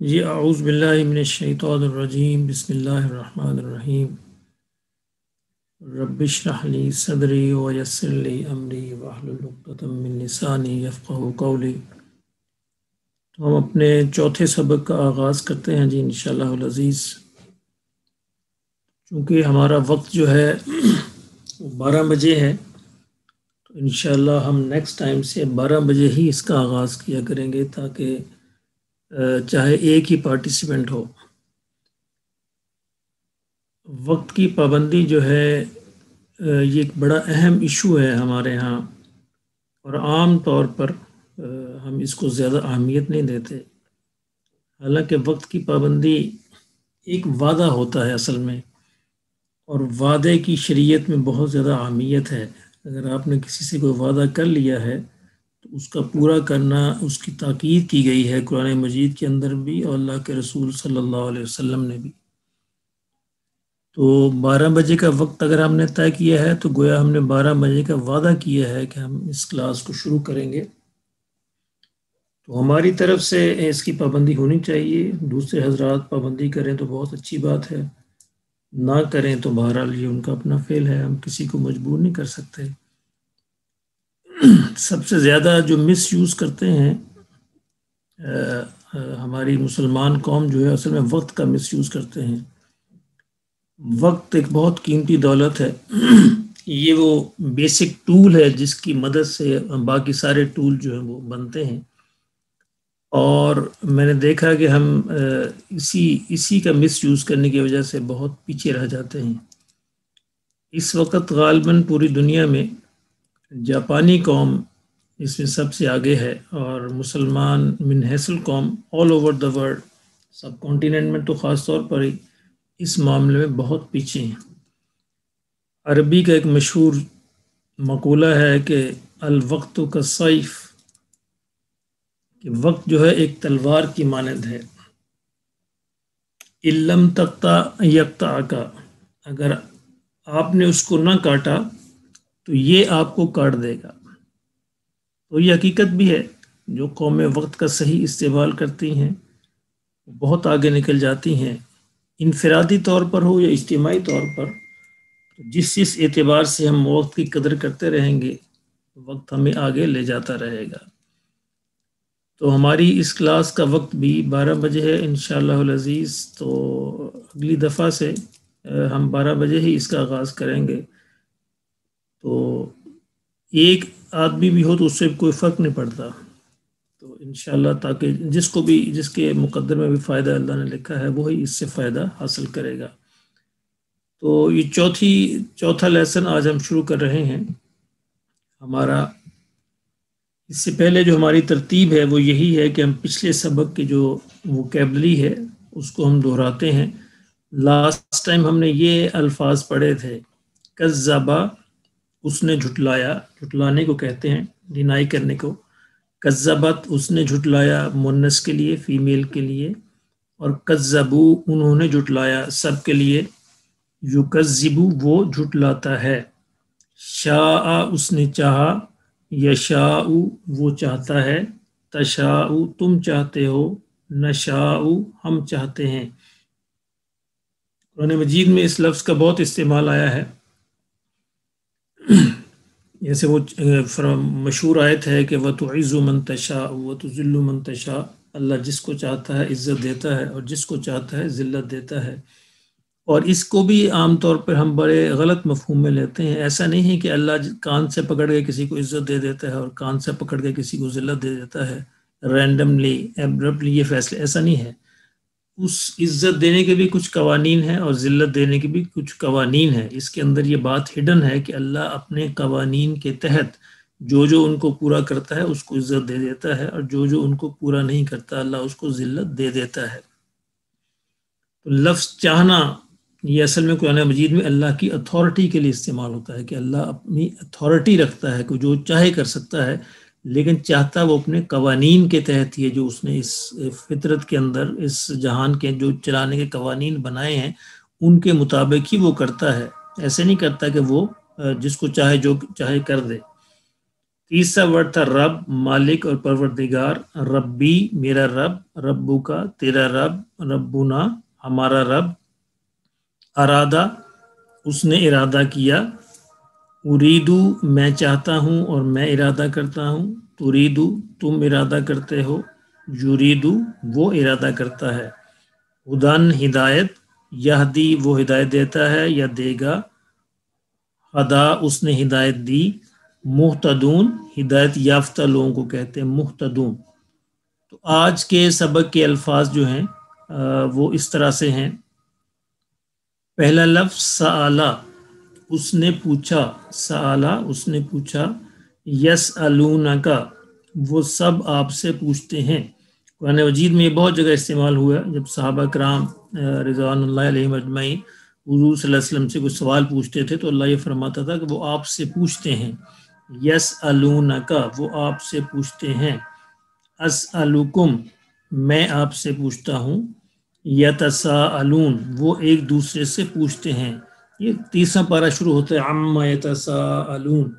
جی اعوذ باللہ من الشیطان الرجیم، بسم اللہ الرحمن الرحیم۔ رب اشرح لی صدری ویسر لی امری واحلل عقدۃ من لسانی یفقہوا قولی۔ تو ہم اپنے چوتھے سبق کا آغاز کرتے ہیں جی انشاءاللہ العزیز۔ چونکہ ہمارا وقت جو ہے 12 بجے ہے، تو انشاءاللہ ہم نیکسٹ ٹائم سے 12 بجے ہی اس کا آغاز کیا کریں گے، تاکہ چاہے ایک ہی پارٹیسپینٹ ہو۔ وقت کی پابندی جو ہے یہ ایک بڑا اہم ایشو ہے ہمارے ہاں، اور عام طور پر ہم اس کو زیادہ اہمیت نہیں دیتے۔ حالانکہ وقت کی پابندی ایک وعدہ ہوتا ہے اصل میں، اور وعدے کی شریعت میں بہت زیادہ اہمیت ہے۔ اگر آپ نے کسی سے کوئی وعدہ کر لیا ہے تو اس کا پورا کرنا، اس کی تاکید کی گئی ہے قرآن مجید کے اندر بھی، اور اللہ کے رسول صلی اللہ علیہ وسلم نے بھی۔ تو 12 بجے کا وقت اگر ہم نے طے کیا ہے تو گویا ہم نے 12 بجے کا وعدہ کیا ہے کہ ہم اس کلاس کو شروع کریں گے۔ تو ہماری طرف سے اس کی پابندی ہونی چاہیے۔ دوسرے حضرات پابندی کریں تو بہت اچھی بات ہے، نہ کریں تو بہرحال یہ ان کا اپنا فعل ہے، ہم کسی کو مجبور نہیں کر سکتے۔ سب سے زیادہ جو مس یوز کرتے ہیں ہماری مسلمان قوم جو ہے، اصل میں وقت کا مس یوز کرتے ہیں۔ وقت ایک بہت قیمتی دولت ہے، یہ وہ بیسک ٹول ہے جس کی مدد سے باقی سارے ٹول جو ہیں وہ بنتے ہیں، اور میں نے دیکھا کہ ہم اسی کا مس یوز کرنے کی وجہ سے بہت پیچھے رہ جاتے ہیں۔ اس وقت غالباً پوری دنیا میں جاپانی قوم اس میں سب سے آگے ہے، اور مسلمان من حیث القوم all over the world, sub continent میں تو خاص طور پر ہی اس معاملے میں بہت پیچھے ہیں۔ عربی کا ایک مشہور مقولہ ہے کہ الوقت کالسیف، کہ وقت جو ہے ایک تلوار کی مانند ہے، ان لم تقطع یقطعک، اگر آپ نے اس کو نہ کاٹا تو یہ آپ کو کاٹ دے گا۔ تو یہ حقیقت بھی ہے، جو قومیں وقت کا صحیح استعمال کرتی ہیں وہ بہت آگے نکل جاتی ہیں، انفرادی طور پر ہو یا اجتماعی طور پر۔ جس اعتبار سے ہم وقت کی قدر کرتے رہیں گے، وقت ہمیں آگے لے جاتا رہے گا۔ تو ہماری اس کلاس کا وقت بھی 12 بجے ہے انشاءاللہ العزیز۔ تو اگلی دفعہ سے ہم 12 بجے ہی اس کا آغاز کریں گے۔ تو ایک آدمی بھی ہو تو اس سے کوئی فرق نہیں پڑتا، تو انشاءاللہ تاکہ جس کے مقدر میں بھی فائدہ اللہ نے لکھا ہے وہی اس سے فائدہ حاصل کرے گا۔ تو یہ چوتھا لیسن آج ہم شروع کر رہے ہیں ہمارا۔ اس سے پہلے جو ہماری ترتیب ہے وہ یہی ہے کہ ہم پچھلے سبق کی جو ووکیبلری ہے اس کو ہم دہراتے ہیں۔ لاسٹ ٹائم ہم نے یہ الفاظ پڑھے تھے، کذبا، اس نے جھٹلایا، جھٹلانے کو کہتے ہیں، ڈینائی کرنے کو۔ کذبت، اس نے جھٹلایا، مونس کے لیے، فیمیل کے لیے، اور کذبو، انہوں نے جھٹلایا، سب کے لیے۔ یکذبو، وہ جھٹلاتا ہے۔ شاء، اس نے چاہا۔ یشاء، وہ چاہتا ہے۔ تشاء، تم چاہتے ہو۔ نشاء، ہم چاہتے ہیں۔ قرآن مجید میں اس لفظ کا بہت استعمال آیا ہے، جیسے وہ مشہور آیت ہے کہ وَتُعِزُّ مَن تَشَاءُ وَتُذِلُّ مَن تَشَاءُ، اللہ جس کو چاہتا ہے عزت دیتا ہے اور جس کو چاہتا ہے ذلت دیتا ہے۔ اور اس کو بھی عام طور پر ہم بڑے غلط مفہوم میں لیتے ہیں۔ ایسا نہیں ہے کہ اللہ کان سے پکڑ کے کسی کو عزت دے دیتا ہے اور کان سے پکڑ کے کسی کو ذلت دے دیتا ہے، رینڈملی ایبرپٹلی، یہ فیصلے، ایسا نہیں ہے۔ اس عزت دینے کے بھی کچھ قوانین ہیں اور ذلت دینے کے بھی کچھ قوانین ہیں۔ اس کے اندر یہ بات ہڈن ہے کہ اللہ اپنے قوانین کے تحت جو ان کو پورا کرتا ہے اس کو عزت دے دیتا ہے، اور جو ان کو پورا نہیں کرتا اللہ اس کو ذلت دے دیتا ہے۔ تو لفظ چاہنا یہ اصل میں قرآن مجید میں اللہ کی اتھارٹی کے لیے استعمال ہوتا ہے، کہ اللہ اپنی اتھارٹی رکھتا ہے کہ جو چاہے کر سکتا ہے، لیکن چاہتا وہ اپنے قوانین کے تحت ہی ہے، جو اس نے اس فطرت کے اندر، اس جہان کے جو چلانے کے قوانین بنائے ہیں ان کے مطابق ہی وہ کرتا ہے۔ ایسے نہیں کرتا کہ وہ جس کو چاہے جو چاہے کر دے۔ تیسرا ورڈ تھا رب، مالک اور پروردگار. ربی میرا رب، ربو کا تیرا رب، ربنا ہمارا رب. ارادہ اس نے ارادہ کیا. اریدو میں چاہتا ہوں اور میں ارادہ کرتا ہوں. تریدو تم ارادہ کرتے ہو. یریدو وہ ارادہ کرتا ہے. ہدن ہدایت. یہدی وہ ہدایت دیتا ہے یا دے گا. ہدا اس نے ہدایت دی. مہتدون ہدایت یافتہ لوگوں کو کہتے ہیں مہتدون. تو آج کے سبق کے الفاظ جو ہیں وہ اس طرح سے ہیں. پہلا لفظ سآلا اس نے پوچھا. سآلا اس نے پوچھا. یسألونکا وہ سب آپ سے پوچھتے ہیں. قرآن مجید میں یہ بہت جگہ استعمال ہوا ہے. جب صحابہ کرام رضوان اللہ علیہم اجمعین حضور صلی اللہ علیہ وسلم سے کوئی سوال پوچھتے تھے تو اللہ یہ فرماتا تھا کہ وہ آپ سے پوچھتے ہیں. یسألونکا وہ آپ سے پوچھتے ہیں. اسألکم میں آپ سے پوچھتا ہوں. یتساءلون وہ ایک دوسرے سے پوچھتے ہیں. یہ تیسرا پارہ شروع ہوتا ہے عما یتساءلون.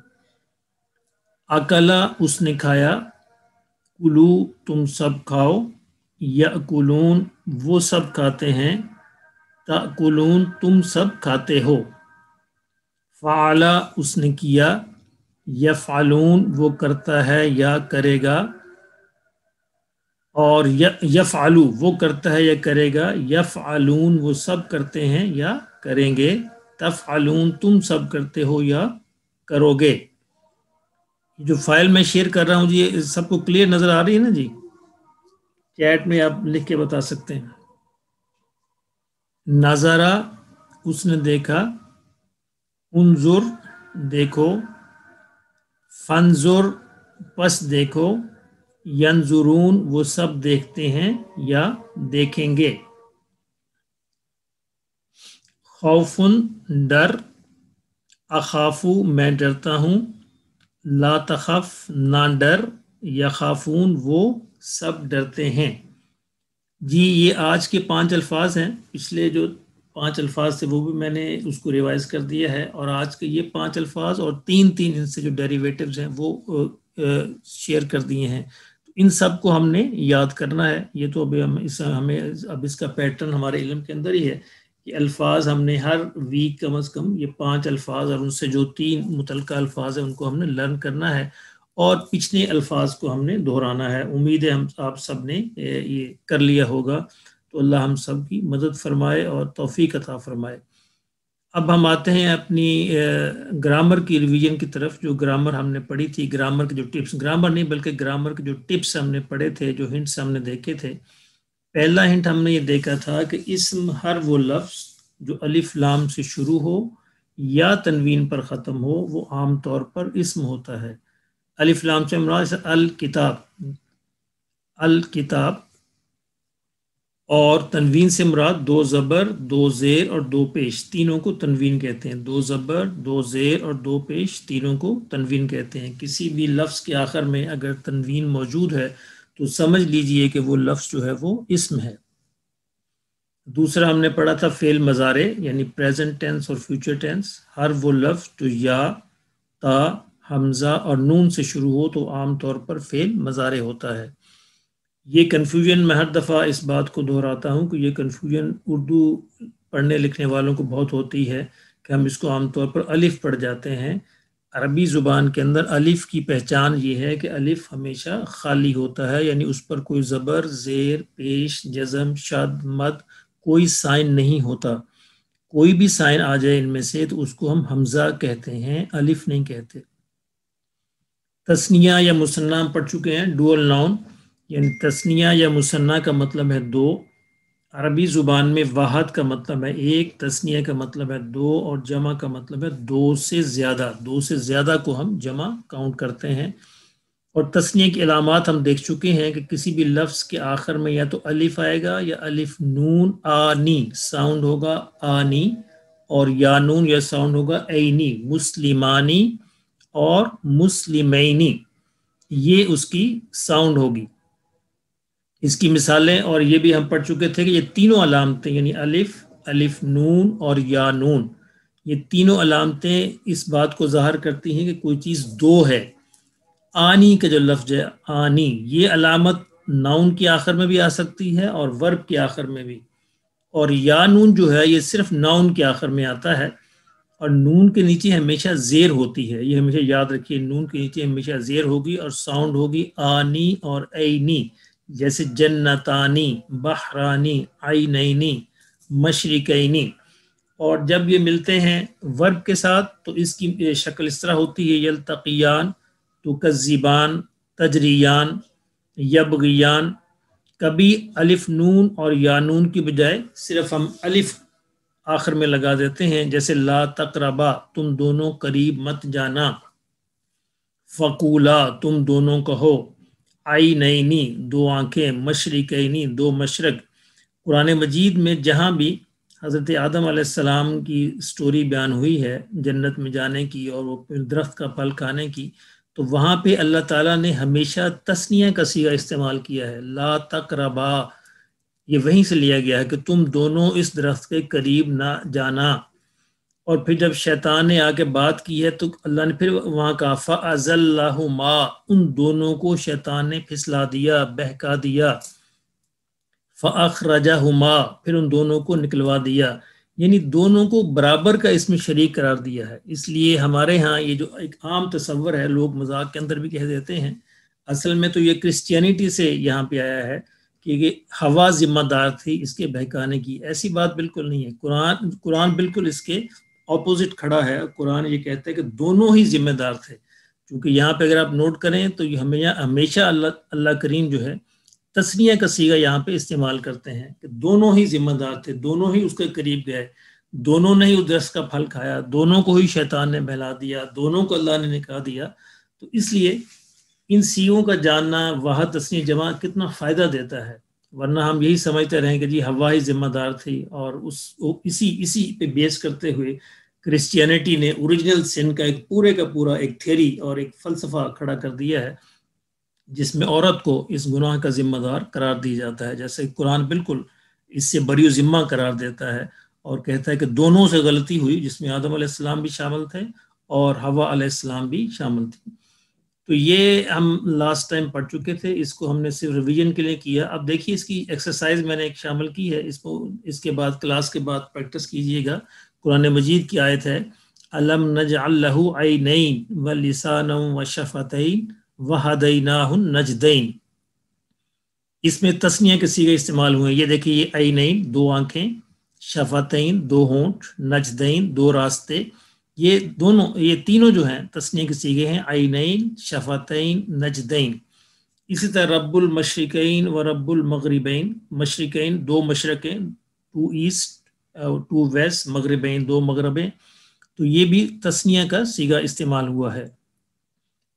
اکلا اس نے کھایا. کلو تم سب کھاؤ. یأکلون وہ سب کھاتے ہیں. تأکلون تم سب کھاتے ہو. فعلا اس نے کیا. یفعلون وہ کرتا ہے یا کرے گا. اور یفعلو وہ کرتا ہے یا کرے گا. یفعلون وہ سب کرتے ہیں یا کریں گے. تفعلون تم سب کرتے ہو یا کرو گے. جو فائل میں شیئر کر رہا ہوں جی یہ سب کو کلیئر نظر آ رہی ہے نا جی؟ چیٹ میں آپ لکھ کے بتا سکتے ہیں. نظرہ اس نے دیکھا. انظر دیکھو. فانظر پس دیکھو. ینظرون وہ سب دیکھتے ہیں یا دیکھیں گے. خوفن ڈر. اخافو میں ڈرتا ہوں. لا تخف نہ ڈر. یخافون وہ سب ڈرتے ہیں. جی یہ آج کے 5 الفاظ ہیں. پچھلے جو 5 الفاظ تھے وہ بھی میں نے اس کو ریوائز کر دیا ہے اور آج کے یہ 5 الفاظ اور 3 ان سے جو ڈیریویٹیوز ہیں وہ شیئر کر دیے ہیں. ان سب کو ہم نے یاد کرنا ہے. یہ تو ہمیں اب اس کا پیٹرن ہمارے علم کے اندر ہی ہے کہ الفاظ ہم نے ہر ویک کم از کم یہ 5 الفاظ اور ان سے جو 3 متعلقہ الفاظ ہیں ان کو ہم نے لرن کرنا ہے اور پچھلے الفاظ کو ہم نے دہرانا ہے. امید ہے آپ سب نے یہ کر لیا ہوگا. تو اللہ ہم سب کی مدد فرمائے اور توفیق عطا فرمائے. اب ہم آتے ہیں اپنی گرامر کی ریویژن کی طرف. جو گرامر ہم نے پڑھی تھی, گرامر کے جو ٹپس, گرامر نہیں بلکہ گرامر کے جو ٹپس ہم نے پڑھے تھے, جو ہنٹس ہم نے دیکھے تھے. پہلا ہنٹ ہم نے یہ دیکھا تھا کہ اسم ہر وہ لفظ جو الف لام سے شروع ہو یا تنوین پر ختم ہو وہ عام طور پر اسم ہوتا ہے. الف لام سے مراد الکتاب, الکتاب, اور تنوین سے مراد 2 زبر 2 زیر اور 2 پیش تینوں کو تنوین کہتے ہیں. 2 زبر 2 زیر اور 2 پیش تینوں کو تنوین کہتے ہیں. کسی بھی لفظ کے آخر میں اگر تنوین موجود ہے تو سمجھ لیجئے کہ وہ لفظ جو ہے وہ اسم ہے. دوسرا ہم نے پڑھا تھا فعل مضارع یعنی پریزنٹ ٹینس اور فیوچر ٹینس. ہر وہ لفظ جو یا, تا, حمزہ اور نون سے شروع ہو تو عام طور پر فعل مضارع ہوتا ہے. یہ کنفیوژن میں ہر دفعہ اس بات کو دہراتا ہوں کہ یہ کنفیوژن اردو پڑھنے لکھنے والوں کو بہت ہوتی ہے کہ ہم اس کو عام طور پر الف پڑھ جاتے ہیں. عربی زبان کے اندر الف کی پہچان یہ ہے کہ الف ہمیشہ خالی ہوتا ہے, یعنی اس پر کوئی زبر, زیر, پیش, جزم, شد, مد کوئی سائن نہیں ہوتا. کوئی بھی سائن آ جائے ان میں سے تو اس کو ہم حمزہ کہتے ہیں, الف نہیں کہتے. تثنیہ یا مثنیٰ ہم پڑھ چکے ہیں. ڈوئل ناؤن یعنی تثنیہ یا مثنیٰ کا مطلب ہے 2. عربی زبان میں واحد کا مطلب ہے 1, تثنیہ کا مطلب ہے 2 اور جمع کا مطلب ہے 2 سے زیادہ. 2 سے زیادہ کو ہم جمع کاؤنٹ کرتے ہیں. اور تثنیہ کی علامات ہم دیکھ چکے ہیں کہ کسی بھی لفظ کے آخر میں یا تو الف آئے گا یا الف نون آنی ساؤنڈ ہوگا آنی, اور یا نون یا ساؤنڈ ہوگا اینی مسلمانی اور مسلمینی, یہ اس کی ساؤنڈ ہوگی. اس کی مثالیں اور یہ بھی ہم پڑھ چکے تھے کہ یہ تینوں علامتیں یعنی الف, الف نون اور یا نون, یہ تینوں علامتیں اس بات کو ظاہر کرتی ہیں کہ کوئی چیز 2 ہے. آنی کا جو لفظ ہے آنی، یہ علامت ناؤن کے آخر میں بھی آ سکتی ہے اور ورب کے آخر میں بھی، اور یا نون جو ہے یہ صرف ناؤن کے آخر میں آتا ہے، اور نون کے نیچے ہمیشہ زیر ہوتی ہے، یہ ہمیشہ یاد رکھیے، نون کے نیچے ہمیشہ زیر ہوگی اور ساؤنڈ ہوگی آنی اور اینی، جیسے جنتانی، بحرانی، عینینی، مشرقینی۔ اور جب یہ ملتے ہیں ورب کے ساتھ تو اس کی شکل اس طرح ہوتی ہے، یلتقیان، تکذبان، تجریان، یبغیان۔ کبھی الف نون اور یا نون کی بجائے صرف ہم الف آخر میں لگا دیتے ہیں، جیسے لا تقربا، تم دونوں قریب مت جانا، فقولا، تم دونوں کہو، عینینی، دو آنکھیں، مشرقینی، دو مشرق۔ قرآن مجید میں جہاں بھی حضرت آدم علیہ السلام کی سٹوری بیان ہوئی ہے جنت میں جانے کی اور وہ درخت کا پھل کھانے کی، تو وہاں پہ اللہ تعالیٰ نے ہمیشہ تثنیہ کا صیغہ استعمال کیا ہے، لا تقربا، یہ وہیں سے لیا گیا ہے کہ تم دونوں اس درخت کے قریب نہ جانا۔ اور پھر جب شیطان نے آ کے بات کی ہے تو اللہ نے پھر وہاں کہا فَأَزَلَّهُمَا، ان دونوں کو شیطان نے پھسلا دیا، بہکا دیا، فَأَخْرَجَهُمَا، پھر ان دونوں کو نکلوا دیا، یعنی دونوں کو برابر کا اس میں شریک قرار دیا ہے۔ اس لیے ہمارے ہاں یہ جو ایک عام تصور ہے، لوگ مذاق کے اندر بھی کہہ دیتے ہیں، اصل میں تو یہ کرسچینٹی سے یہاں پہ آیا ہے کہ یہ ہوا ذمہ دار تھی اس کے بہکانے کی۔ ایسی بات بالکل نہیں ہے، قرآن بالکل اس کے اپوزٹ کھڑا ہے۔ قرآن یہ کہتا ہے کہ دونوں ہی ذمہ دار تھے، کیونکہ یہاں پہ اگر آپ نوٹ کریں تو یہ ہمیشہ اللہ کریم جو ہے تثنیہ کا صیغہ یہاں پہ استعمال کرتے ہیں کہ دونوں ہی ذمہ دار تھے، دونوں ہی اس کے قریب گئے، دونوں نے ہی اس درخت کا پھل کھایا، دونوں کو ہی شیطان نے بہلا دیا، دونوں کو اللہ نے نکاح دیا۔ تو اس لیے ان صیغوں کا جاننا واحد تثنیہ جمع کتنا فائدہ دیتا ہے، ورنہ ہم یہی سمجھتے رہیں کہ جی ہوا ہی ذمہ دار تھی، اور اسی پہ بیس کرتے ہوئے کرسچینٹی نے اوریجنل سن کا ایک پورے کا پورا ایک تھیری اور ایک فلسفہ کھڑا کر دیا ہے، جس میں عورت کو اس گناہ کا ذمہ دار قرار دیا جاتا ہے، جیسے قرآن بالکل اس سے بری و ذمہ قرار دیتا ہے اور کہتا ہے کہ دونوں سے غلطی ہوئی، جس میں آدم علیہ السلام بھی شامل تھے اور حوا علیہ السلام بھی شامل تھی۔ تو یہ ہم لاسٹ ٹائم پڑھ چکے تھے، اس کو ہم نے صرف ریویژن کے لیے کیا۔ اب دیکھیے اس کی ایکسرسائز میں نے ایک شامل کی ہے، اس کے بعد کلاس کے بعد پریکٹس کیجئے گا۔ قرآن مجید کی آیت ہے الم نجعل لہ عینین ولسانا وشفتین وہدیناہ النجدین۔ اس میں تثنیہ کے صیغے استعمال ہوئے، یہ دیکھیے، یہ عینین دو آنکھیں، شفتین دو ہونٹ، نجدین دو راستے، یہ تینوں جو ہیں تثنیہ کے صیغے ہیں، عینین، شفتین، نجدین۔ اسی طرح رب المشرقین و رب المغربین، مشرقین دو مشرقیں، ٹو ایسٹ ٹو ویسٹ، مغربین دو مغربیں، تو یہ بھی تثنیہ کا صیغہ استعمال ہوا ہے۔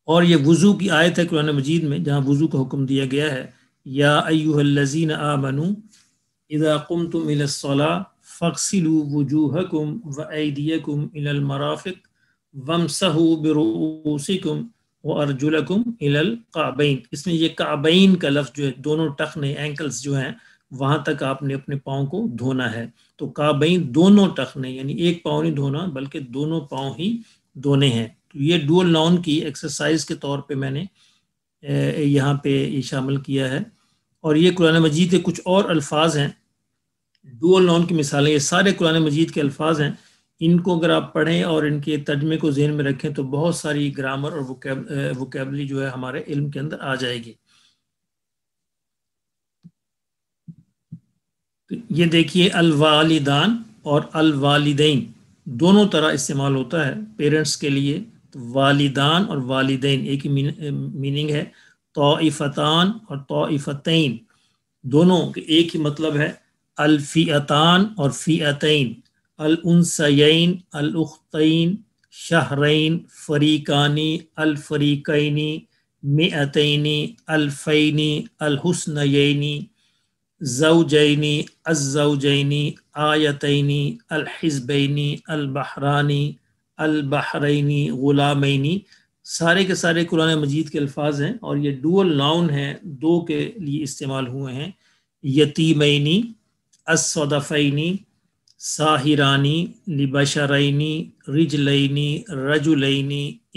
اور یہ وضو کی آیت ہے قرآن مجید میں، جہاں وضو کا حکم دیا گیا ہے، یا ایھا الذین آمنوا اذا قمتم الی الصلاۃ فاغسلوا وجوہکم وایدیکم الی المرافق وامسحوا برؤوسکم وارجلکم الی الکعبین۔ اس میں یہ کعبین کا لفظ جو ہے، دونوں ٹخنے، اینکلز جو ہیں، وہاں تک آپ نے اپنے پاؤں کو دھونا ہے۔ تو کعبین دونوں ٹخنے، یعنی ایک پاؤں نہیں دھونا بلکہ دونوں پاؤں ہی دھونے ہیں۔ تو یہ ڈوئل ناؤن کی ایکسرسائز کے طور پہ میں نے یہاں پہ یہ شامل کیا ہے۔ اور یہ قرآن مجید کے کچھ اور الفاظ ہیں، ڈوئل ناؤن کی مثالیں، یہ سارے قرآن مجید کے الفاظ ہیں، ان کو اگر آپ پڑھیں اور ان کے ترجمے کو ذہن میں رکھیں تو بہت ساری گرامر اور ووکیبلری جو ہے ہمارے علم کے اندر آ جائے گی۔ تو یہ دیکھیے، الوالدان اور الوالدین دونوں طرح استعمال ہوتا ہے پیرنٹس کے لیے۔ والدان اور والدین ایک ہی میننگ ہے۔ طائفتان اور طائفتین دونوں ایک ہی مطلب ہے۔ الفئتان اور فئتین، الانثیین، الاختین، شہرین، فریقانی، الفریقین، مئتین، الفین، الحسنیین، زوجین، الزوجین، آیتین، الحزبین، البحرانی، البحرین، غلامین، سارے کے سارے قرآن مجید کے الفاظ ہیں، اور یہ ڈوئل ناؤن ہیں، دو کے لیے استعمال ہوئے ہیں۔ یتیمینی، الصدفینی، ساحرانی، لبشرینی، رجلینی، رجلینی،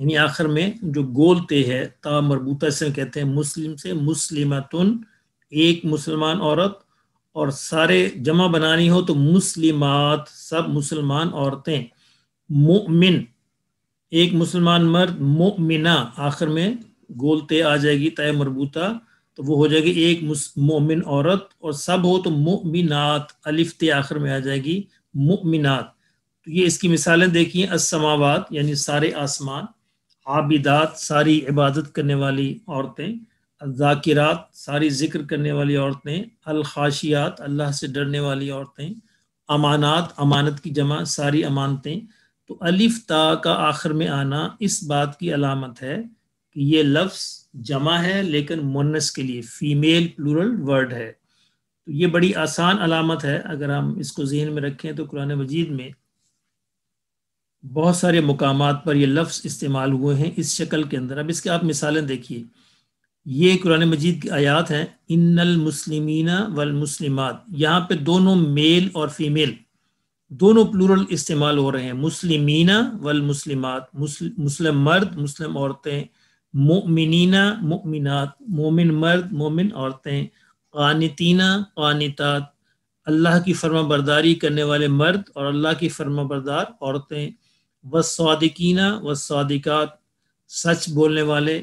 یعنی آخر میں جو گول تے ہے، تا مربوطہ سے کہتے ہیں، مسلم سے مسلمتن ایک مسلمان عورت، اور سارے جمع بنانی ہو تو مسلمات سب مسلمان عورتیں، مؤمن ایک مسلمان مرد، مؤمنہ آخر میں گول تے آ جائے گی تا مربوطہ تو وہ ہو جائے گی ایک مومن عورت، اور سب ہو تو مؤمنات الف تے آخر میں آ جائے گی مؤمنات۔ تو یہ اس کی مثالیں دیکھیے، السماوات یعنی سارے آسمان، عابدات ساری عبادت کرنے والی عورتیں، الذاکرات ساری ذکر کرنے والی عورتیں، الخاشیات اللہ سے ڈرنے والی عورتیں، امانات امانت کی جمع ساری امانتیں۔ تو الف تا کا آخر میں آنا اس بات کی علامت ہے کہ یہ لفظ جمع ہے لیکن مونس کے لیے فیمیل پلورل ورڈ ہے۔ تو یہ بڑی آسان علامت ہے، اگر ہم اس کو ذہن میں رکھیں تو قرآن مجید میں بہت سارے مقامات پر یہ لفظ استعمال ہوئے ہیں اس شکل کے اندر۔ اب اس کے آپ مثالیں دیکھیے، یہ قرآن مجید کی آیات ہیں، ان المسلمین والمسلمات، یہاں پہ دونوں میل اور فیمیل دونوں پلورل استعمال ہو رہے ہیں، مسلمین والمسلمات مسلم مرد مسلم عورتیں، مؤمنین مؤمنات مومن مرد مومن عورتیں، قانتین قانتات اللہ کی فرما برداری کرنے والے مرد اور اللہ کی فرما بردار عورتیں، والصادقین والصادقات سچ بولنے والے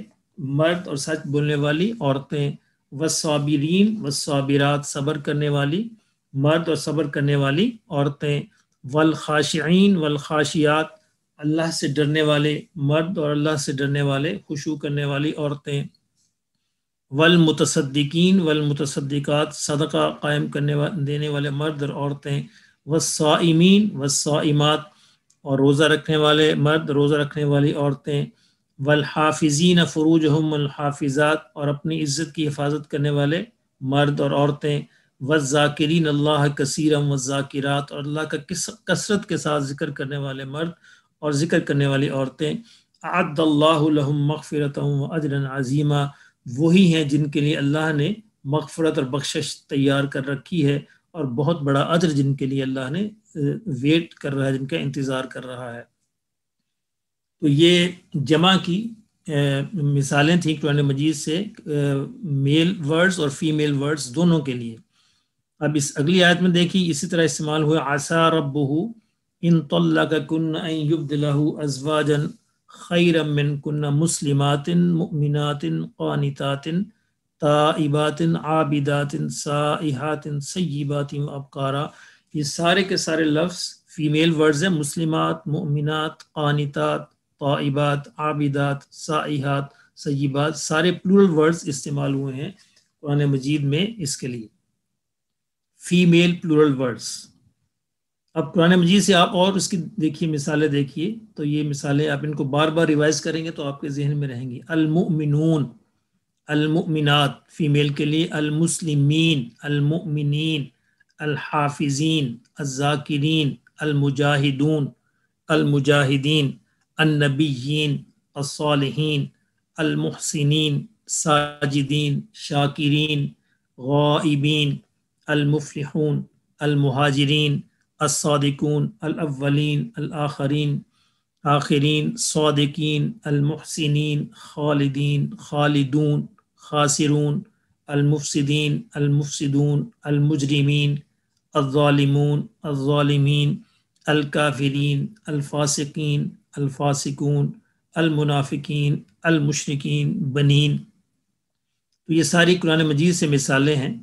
مرد اور سچ بولنے والی عورتیں، والصابرین والصابرات صبر کرنے والی مرد اور صبر کرنے والی عورتیں، والخاشعین والخاشیات اللہ سے ڈرنے والے مرد اور اللہ سے ڈرنے والے خشوع کرنے والی عورتیں، والمتصدقین والمتصدقات صدقہ قائم کرنے دینے والے مرد اور عورتیں، والصائمین والصائمات اور روزہ رکھنے والے مرد روزہ رکھنے والی عورتیں، والحافظین فروجہم والحافظات اور اپنی عزت کی حفاظت کرنے والے مرد اور عورتیں، والذاکرین اللہ کثیرا والذاکرات اور اللہ کا کثرت کے ساتھ ذکر کرنے والے مرد اور ذکر کرنے والی عورتیں، اعد اللہ لہم مغفرۃ واجرا عظیما، وہی ہیں جن کے لیے اللہ نے مغفرت اور بخشش تیار کر رکھی ہے اور بہت بڑا اجر جن کے لیے اللہ نے ویٹ کر رہا ہے، جن کا انتظار کر رہا ہے۔ تو یہ جمع کی مثالیں تھیں قرآن مجید سے میل ورڈز اور فیمیل ورڈز دونوں کے لیے۔ اب اس اگلی آیت میں دیکھیں اسی طرح استعمال ہوئے، عسى ربه ان طلقكن ان يبدله ازواجا خيرا منكن مسلمات مؤمنات قانتات تائبات عابدات سائحات سیبات وابکارا، یہ سارے کے سارے لفظ فیمیل ورڈز ہیں، مسلمات مؤمنات قانتات طائبات عابدات سائحات سیبات، سارے پلورل ورڈز استعمال ہوئے ہیں قرآن مجید میں اس کے لیے، فیمیل پلورل ورڈز۔ اب قرآن مجید سے آپ اور اس کی دیکھیے مثالیں دیکھیے، تو یہ مثالیں آپ ان کو بار بار ریوائز کریں گے تو آپ کے ذہن میں رہیں گی۔ المؤمنون المؤمنات فیمیل کے لیے، المسلمین المؤمنین الحافظین الذاکرین المجاہدون المجاہدین النبیین الصالحین المحسنین ساجدین شاکرین غائبین المفلحون المہاجرین الصادقون الاولین الآخرین آخرین صادقین المحسنین خالدین خالدون خاسرون المفسدین المفسدون المجرمین الظالمون الظالمین الکافرین الفاسقین الفاسقون المنافقین المشرکین بنین۔ تو یہ ساری قرآن مجید سے مثالیں ہیں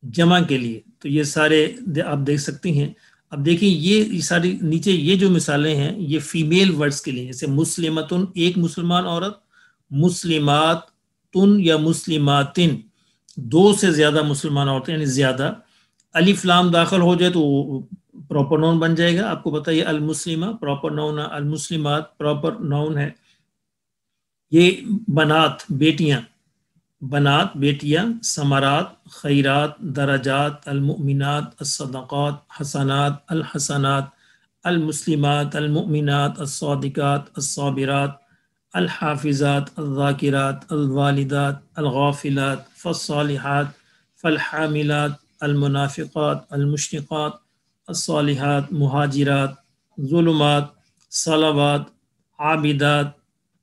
جمع کے لیے، تو یہ سارے آپ دیکھ سکتی ہیں۔ اب دیکھیں یہ ساری نیچے یہ جو مثالیں ہیں یہ فیمیل ورڈز کے لیے، جیسے مسلمتن ایک مسلمان عورت، مسلمات تن یا مسلماتن دو سے زیادہ مسلمان عورتیں یعنی زیادہ، الف لام داخل ہو جائے تو پراپر ناؤن بن جائے گا، آپ کو بتائیے المسلمہ پراپر ناؤن ہے، المسلمات پراپر ناؤن ہے۔ یہ بنات بیٹیاں، بنات بیٹیاں، ثمرات خیرات درجات، المؤمنات الصدقات حسنات الحسنات، المسلمات المؤمنات الصادقات الصابرات الحافظات الذاکرات الوالدات الغافلات فالصالحات فالحاملات المنافقات المشرقات الصالحات مہاجرات ظلمات صلوات عابدات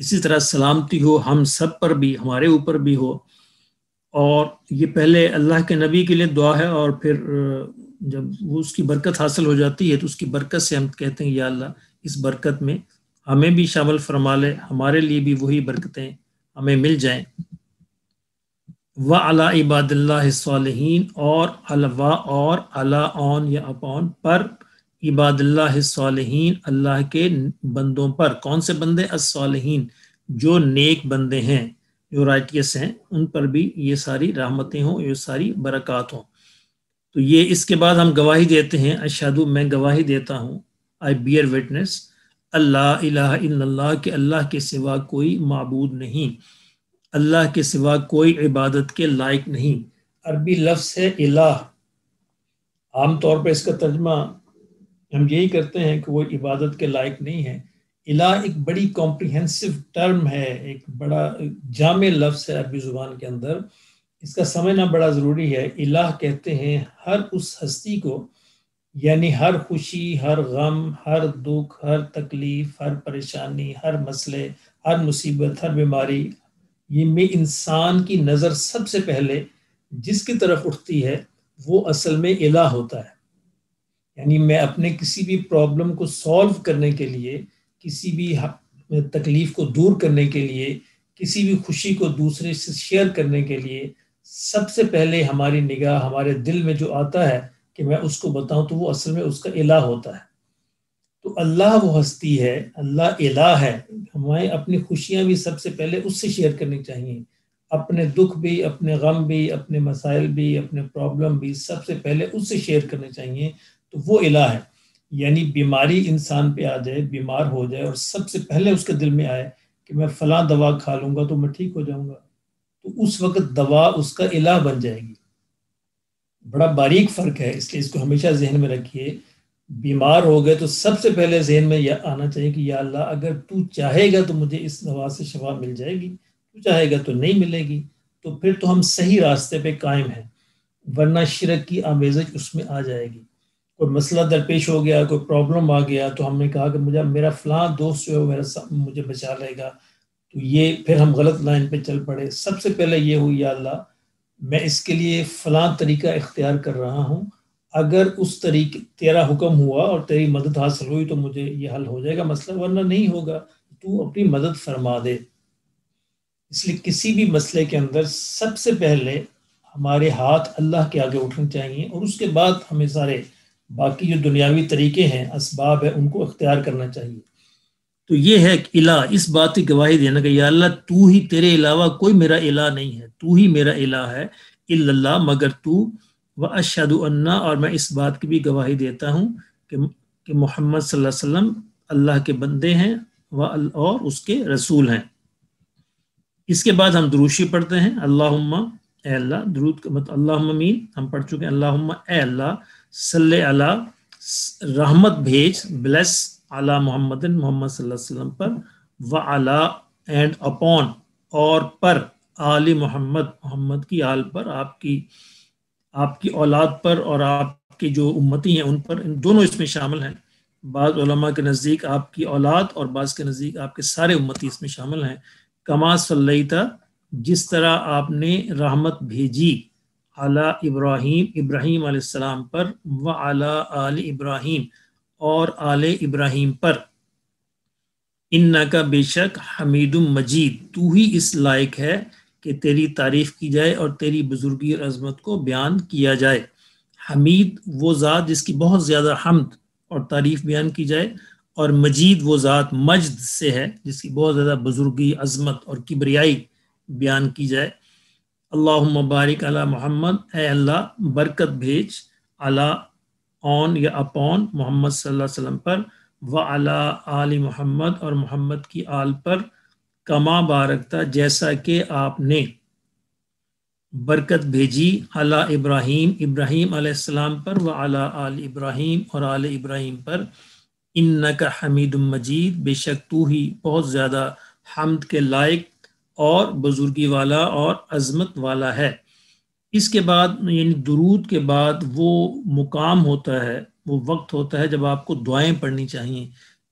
اسی طرح سلامتی ہو ہم سب پر بھی، ہمارے اوپر بھی ہو. اور یہ پہلے اللہ کے نبی کے لیے دعا ہے، اور پھر جب وہ اس کی برکت حاصل ہو جاتی ہے تو اس کی برکت سے ہم کہتے ہیں یا اللہ اس برکت میں ہمیں بھی شامل فرما لے، ہمارے لیے بھی وہی برکتیں ہمیں مل جائیں. وَعَلَىٰ عِبَادِ اللَّهِ الصَّالِحِينَ اور علی آن یا اپون پر عباد اللہ الصالحین، اللہ کے بندوں پر. کون سے بندے؟ الصالحین، جو نیک بندے ہیں، جو رائٹیس ہیں، ان پر بھی یہ ساری رحمتیں ہوں، یہ ساری برکات ہوں. تو یہ اس کے بعد ہم گواہی دیتے ہیں، اشہدو میں گواہی دیتا ہوں، آئی بیئر وٹنس، اللہ الہ الا اللہ کہ اللہ کے سوا کوئی معبود نہیں، اللہ کے سوا کوئی عبادت کے لائق نہیں. عربی لفظ ہے الہ. عام طور پہ اس کا ترجمہ ہم یہی کرتے ہیں کہ وہ عبادت کے لائق نہیں ہے. الہ ایک بڑی کمپریہنسو ٹرم ہے، ایک بڑا جامع لفظ ہے عربی زبان کے اندر. اس کا سمجھنا بڑا ضروری ہے. الہ کہتے ہیں ہر اس ہستی کو، یعنی ہر خوشی، ہر غم، ہر دکھ، ہر تکلیف، ہر پریشانی، ہر مسئلے، ہر مصیبت، ہر بیماری، یہ میں انسان کی نظر سب سے پہلے جس کی طرف اٹھتی ہے وہ اصل میں الہ ہوتا ہے. یعنی میں اپنے کسی بھی پرابلم کو سولو کرنے کے لیے، کسی بھی تکلیف کو دور کرنے کے لیے، کسی بھی خوشی کو دوسرے سے شیئر کرنے کے لیے، سب سے پہلے ہماری نگاہ ہمارے دل میں جو آتا ہے کہ میں اس کو بتاؤں تو وہ اصل میں اس کا الہ ہوتا ہے. تو اللہ وہ ہستی ہے، اللہ الہ ہے. ہمیں اپنی خوشیاں بھی سب سے پہلے اس سے شیئر کرنی چاہیے، اپنے دکھ بھی، اپنے غم بھی، اپنے مسائل بھی، اپنے پرابلم بھی سب سے پہلے اس سے شیئر کرنے چاہیے. تو وہ الہ ہے. یعنی بیماری انسان پہ آ جائے، بیمار ہو جائے، اور سب سے پہلے اس کے دل میں آئے کہ میں فلاں دوا کھا لوں گا تو میں ٹھیک ہو جاؤں گا، تو اس وقت دوا اس کا الہ بن جائے گی. بڑا باریک فرق ہے، اس لیے اس کو ہمیشہ ذہن میں رکھیے. بیمار ہو گئے تو سب سے پہلے ذہن میں یہ آنا چاہیے کہ یا اللہ اگر تو چاہے گا تو مجھے اس دوا سے شفا مل جائے گی، تو چاہے گا تو نہیں ملے گی. تو پھر تو ہم صحیح راستے پہ قائم ہیں، ورنہ شرک کی آمیزش اس میں آ جائے گی. کوئی مسئلہ درپیش ہو گیا، کوئی پرابلم آ گیا، تو ہم نے کہا کہ میرا فلاں دوست جو ہے مجھے بچا لے گا، تو یہ پھر ہم غلط لائن پہ چل پڑے. سب سے پہلے یہ ہوئی یا اللہ میں اس کے لیے فلاں طریقہ اختیار کر رہا ہوں، اگر اس طریقے تیرا حکم ہوا اور تیری مدد حاصل ہوئی تو مجھے یہ حل ہو جائے گا مسئلہ، ورنہ نہیں ہوگا، تو اپنی مدد فرما دے. اس لیے کسی بھی مسئلے کے اندر سب سے پہلے ہمارے ہاتھ اللہ کے آگے اٹھنے چاہیے، اور اس کے بعد ہمیں سارے باقی جو دنیاوی طریقے ہیں، اسباب ہیں، ان کو اختیار کرنا چاہیے. تو یہ ہے کہ الہ، اس بات کی گواہی دینا کہ یا اللہ تو ہی، تیرے علاوہ کوئی میرا الہ نہیں ہے، تو ہی میرا الہ ہے، الا اللہ مگر تو، واشہد ان، اور میں اس بات کی بھی گواہی دیتا ہوں کہ محمد صلی اللہ علیہ وسلم اللہ کے بندے ہیں اور اس کے رسول ہیں. اس کے بعد ہم دروشی پڑھتے ہیں. اللہم، اے اللہ، درود کا مطلب اللہم مین ہم پڑھ چکے ہیں. اللہم، اے اللہ، صلی علی، رحمت بھیج، بلیس علی محمد، محمد صلی اللہ علیہ وسلم پر، وعلی اینڈ اپون، اور پر، آل محمد، محمد کی آل پر، آپ کی اولاد پر، اور آپ کے جو امتی ہیں ان پر. ان دونوں اس میں شامل ہیں. بعض علماء کے نزدیک آپ کی اولاد، اور بعض کے نزدیک آپ کے سارے امتی اس میں شامل ہیں. کما صلیتا، جس طرح آپ نے رحمت بھیجی، علی ابراہیم، ابراہیم علیہ السلام پر، وعلی آل ابراہیم، اور آل ابراہیم پر. انکا، بے شک، حمید مجید، تو ہی اس لائق ہے کہ تیری تعریف کی جائے اور تیری بزرگی اور عظمت کو بیان کیا جائے. حمید وہ ذات جس کی بہت زیادہ حمد اور تعریف بیان کی جائے، اور مجید وہ ذات مجد سے ہے جس کی بہت زیادہ بزرگی، عظمت اور کبریائی بیان کی جائے. اللہم بارک علی محمد، اے اللہ برکت بھیج، علی آن یا اپون محمد صلی اللہ علیہ وسلم پر، وعلی آل محمد، اور محمد کی آل پر، کما بارکتا، جیسا کہ آپ نے برکت بھیجی، علی ابراہیم، ابراہیم علیہ السلام پر، وعلی آل ابراہیم، اور آل ابراہیم پر. انکا حمید مجید، بے شک تو ہی بہت زیادہ حمد کے لائق اور بزرگی والا اور عظمت والا ہے. اس کے بعد یعنی درود کے بعد وہ مقام ہوتا ہے، وہ وقت ہوتا ہے جب آپ کو دعائیں پڑھنی چاہیے.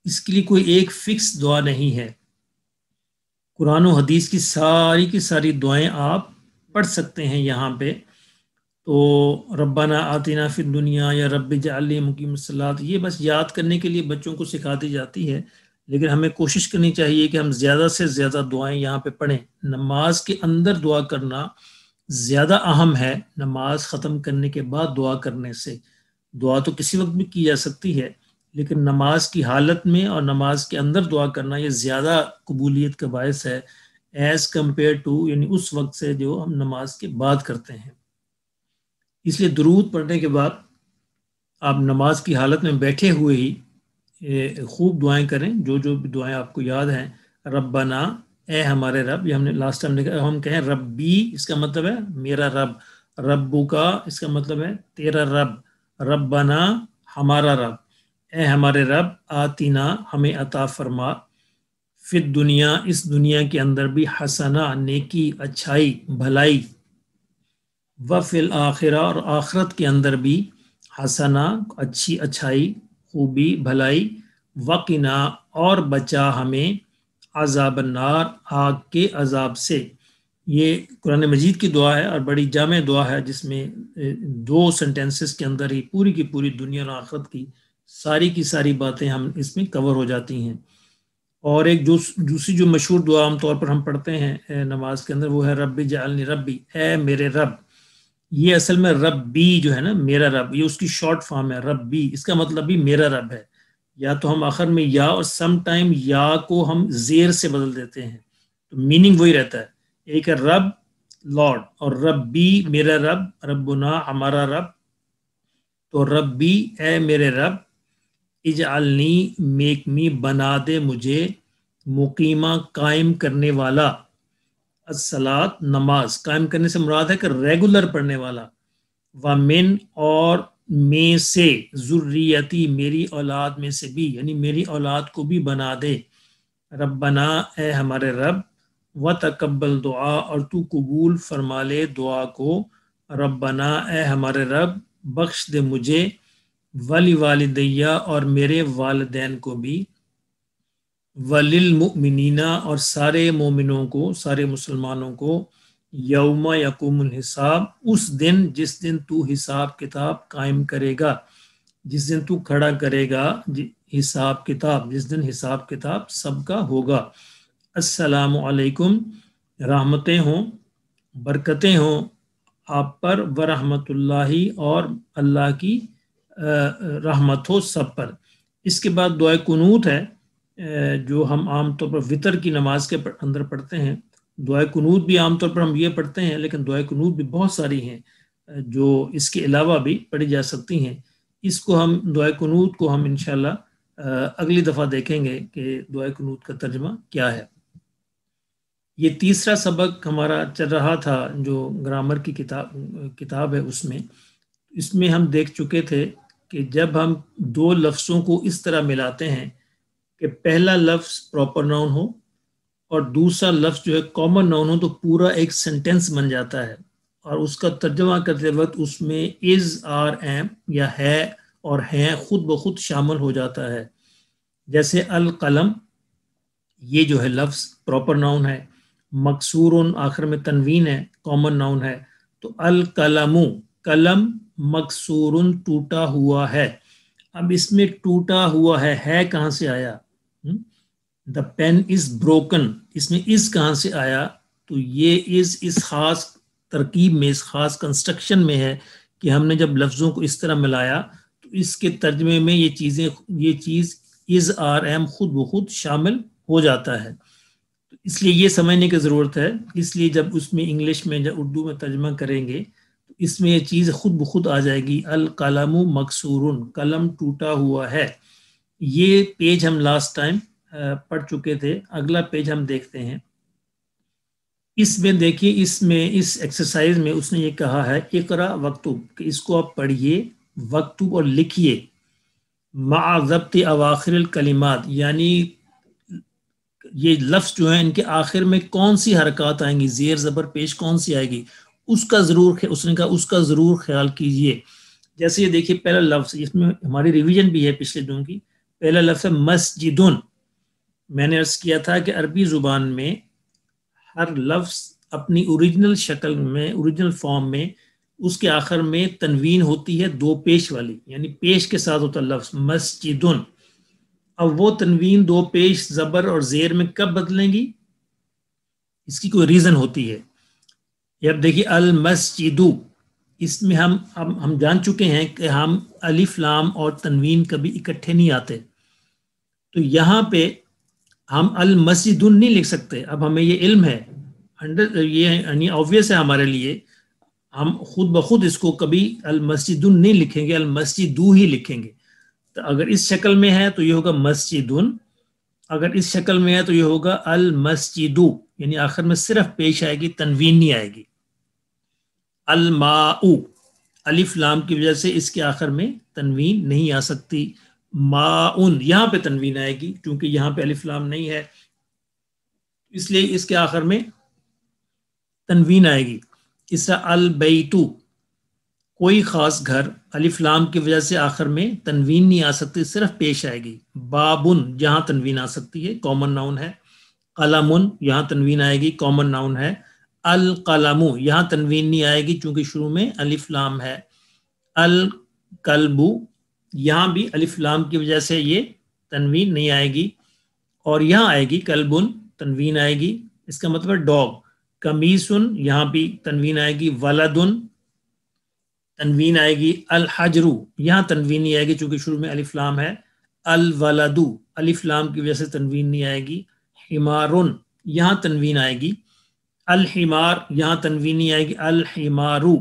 اس کے لیے کوئی ایک فکس دعا نہیں ہے. قرآن و حدیث کی ساری دعائیں آپ پڑھ سکتے ہیں یہاں پہ. تو ربنا آتنا فی الدنیا یا رب اجعلنی مقیم الصلاۃ، یہ بس یاد کرنے کے لیے بچوں کو سکھا دی جاتی ہے، لیکن ہمیں کوشش کرنی چاہیے کہ ہم زیادہ سے زیادہ دعائیں یہاں پہ پڑھیں. نماز کے اندر دعا کرنا زیادہ اہم ہے نماز ختم کرنے کے بعد دعا کرنے سے. دعا تو کسی وقت بھی کی جا سکتی ہے، لیکن نماز کی حالت میں اور نماز کے اندر دعا کرنا یہ زیادہ قبولیت کا باعث ہے ایز کمپیئر ٹو، یعنی اس وقت سے جو ہم نماز کے بعد کرتے ہیں. اس لیے درود پڑھنے کے بعد آپ نماز کی حالت میں بیٹھے ہوئے ہی خوب دعائیں کریں، جو بھی دعائیں آپ کو یاد ہیں. ربنا، اے ہمارے رب، یہ ہم نے لاسٹ ٹائم دیکھا. ہم کہیں ربی، اس کا مطلب ہے میرا رب. ربو کا اس کا مطلب ہے تیرا رب. ربنا، ہمارا رب. اے ہمارے رب، آتینا، ہمیں عطا فرما، فی الدنیا، اس دنیا کے اندر بھی، حسنہ، نیکی، اچھائی، بھلائی، وفی الآخرہ، اور آخرت کے اندر بھی، حسنہ، اچھائی، خوبی، بھلائی، وقنا، اور بچا ہمیں، عذاب النار، آگ کے عذاب سے. یہ قرآن مجید کی دعا ہے اور بڑی جامع دعا ہے، جس میں 2 سینٹنسز کے اندر ہی پوری کی پوری دنیا اور آخرت کی ساری باتیں ہم اس میں کور ہو جاتی ہیں. اور ایک دوسری جو مشہور دعا عام طور پر ہم پڑھتے ہیں نماز کے اندر، وہ ہے رب اجعلنی ربی، اے میرے رب. یہ اصل میں ربی جو ہے نا، میرا رب، یہ اس کی شارٹ فارم ہے. ربی اس کا مطلب بھی میرا رب ہے. یا تو ہم آخر میں یا، اور سم ٹائم یا کو ہم زیر سے بدل دیتے ہیں، تو میننگ وہی رہتا ہے. ایک ہے رب، لارڈ، اور ربی، میرا رب، ربنا، ہمارا رب. تو ربی، اے میرے رب، اجعلنی، میک می، بنا دے مجھے، مقیمہ، قائم کرنے والا، الصلاۃ، نماز. قائم کرنے سے مراد ہے کہ ریگولر پڑھنے والا. ومن، اور میں سے، ذریتی، میری اولاد میں سے بھی، یعنی میری اولاد کو بھی بنا دے. ربنا، اے ہمارے رب، وتقبل دعا، اور تو قبول فرما لے دعا کو. ربنا، اے ہمارے رب، بخش دے مجھے، ولی والدیہ، اور میرے والدین کو بھی، وللمؤمنین، اور سارے مومنوں کو، سارے مسلمانوں کو، یوم یقوم الحساب، اس دن جس دن تو حساب کتاب قائم کرے گا، جس دن تو کھڑا کرے گا حساب کتاب، جس دن حساب کتاب سب کا ہوگا. السلام علیکم، رحمتیں ہوں، برکتیں ہوں آپ پر، ورحمت اللہ، اور اللہ کی رحمت ہو سب پر. اس کے بعد دعائے قنوت ہے، جو ہم عام طور پر وطر کی نماز کے اندر پڑھتے ہیں. دعائے قنوت بھی عام طور پر ہم یہ پڑھتے ہیں، لیکن دعائے قنوت بھی بہت ساری ہیں جو اس کے علاوہ بھی پڑھی جا سکتی ہیں. اس کو ہم دعائے قنوت کو ہم انشاءاللہ اگلی دفعہ دیکھیں گے کہ دعائے قنوت کا ترجمہ کیا ہے. یہ تیسرا سبق ہمارا چل رہا تھا جو گرامر کی کتاب ہے، اس میں ہم دیکھ چکے تھے کہ جب ہم 2 لفظوں کو اس طرح ملاتے ہیں کہ پہلا لفظ پراپر ناؤن ہو اور دوسرا لفظ جو ہے کامن ناؤن ہو، تو پورا ایک سینٹینس بن جاتا ہے. اور اس کا ترجمہ کرتے وقت اس میں از، آر، ایم، یا ہے اور ہیں خود بخود شامل ہو جاتا ہے. جیسے القلم، یہ جو ہے لفظ پراپر ناؤن ہے. مکسور، آخر میں تنوین ہے، کامن ناؤن ہے. تو القلم، قلم، مکسور، ٹوٹا ہوا ہے. اب اس میں ٹوٹا ہوا ہے کہاں سے آیا؟ دا پین از بروکن، اس میں از کہاں سے آیا؟ تو یہ از اس خاص ترکیب میں، اس خاص کنسٹرکشن میں ہے کہ ہم نے جب لفظوں کو اس طرح ملایا تو اس کے ترجمے میں یہ چیز از، آر، ایم خود بخود شامل ہو جاتا ہے. اس لیے یہ سمجھنے کی ضرورت ہے. اس لیے جب اس میں انگلش میں، جب اردو میں ترجمہ کریں گے تو اس میں یہ چیز خود بخود آ جائے گی. القلم مکسور، قلم ٹوٹا ہوا ہے. یہ پیج ہم لاسٹ ٹائم پڑھ چکے تھے. اگلا پیج ہم دیکھتے ہیں. اس میں دیکھیے، اس ایکسرسائز میں اس نے یہ کہا ہے اقرا وکتب، کہ اس کو آپ پڑھیے، وکتب، اور لکھیے، مع ضبط اواخر الکلمات، یعنی یہ لفظ جو ہیں ان کے آخر میں کون سی حرکات آئیں گی، زیر زبر پیش کون سی آئے گی، اس نے کہا اس کا ضرور خیال کیجئے. جیسے یہ دیکھیے پہلا لفظ، اس میں ہماری ریویژن بھی ہے پچھلے دنوں کی. پہلا لفظ ہے مسجدن. میں نے عرض کیا تھا کہ عربی زبان میں ہر لفظ اپنی اوریجنل شکل میں، اوریجنل فارم میں، اس کے آخر میں تنوین ہوتی ہے دو پیش والی، یعنی پیش کے ساتھ ہوتا ہے لفظ مسجدن. اب وہ تنوین دو پیش زبر اور زیر میں کب بدلیں گی؟ اس کی کوئی ریزن ہوتی ہے. یہ اب دیکھیے المسجدو، اس میں ہم جان چکے ہیں کہ ہم الف لام اور تنوین کبھی اکٹھے نہیں آتے، تو یہاں پہ ہم المسجدن نہیں لکھ سکتے. اب ہمیں یہ علم ہے، یہ یعنی آبویس ہے ہمارے لیے، ہم خود بخود اس کو کبھی المسجدن نہیں لکھیں گے، المسجدو ہی لکھیں گے. تو اگر اس شکل میں ہے تو یہ ہوگا مسجدن، اگر اس شکل میں ہے تو یہ ہوگا المسجدو، یعنی آخر میں صرف پیش آئے گی، تنوین نہیں آئے گی. الماء، الف لام کی وجہ سے اس کے آخر میں تنوین نہیں آ سکتی. ماؤن، یہاں پہ تنوین آئے گی کیونکہ یہاں پہ الف لام نہیں ہے، اس لیے اس کے آخر میں تنوین آئے گی. اس طرح البیتو، کوئی خاص گھر، الف لام کی وجہ سے آخر میں تنوین نہیں آ سکتی، صرف پیش آئے گی. بابن، جہاں تنوین آ سکتی ہے، کامن ناؤن ہے. قلمن، یہاں تنوین آئے گی، کامن ناؤن ہے. القلم، یہاں تنوین نہیں آئے گی چونکہ شروع میں الف لام ہے. الکلب، یہاں بھی الف لام کی وجہ سے یہ تنوین نہیں آئے گی، اور یہاں آئے گی کلبن، تنوین آئے گی، اس کا مطلب ڈاگ. قمیصن، یہاں بھی تنوین آئے گی. ولدن، تنوین آئے گی. الحجر، یہاں تنوین نہیں آئے گی چونکہ شروع میں الف لام ہے. الولد، الف لام کی وجہ سے تنوین نہیں آئے گی. حمارن، یہاں تنوین آئے گی. الحمار، یہاں تنوین نہیں آئے گی. الحمارو.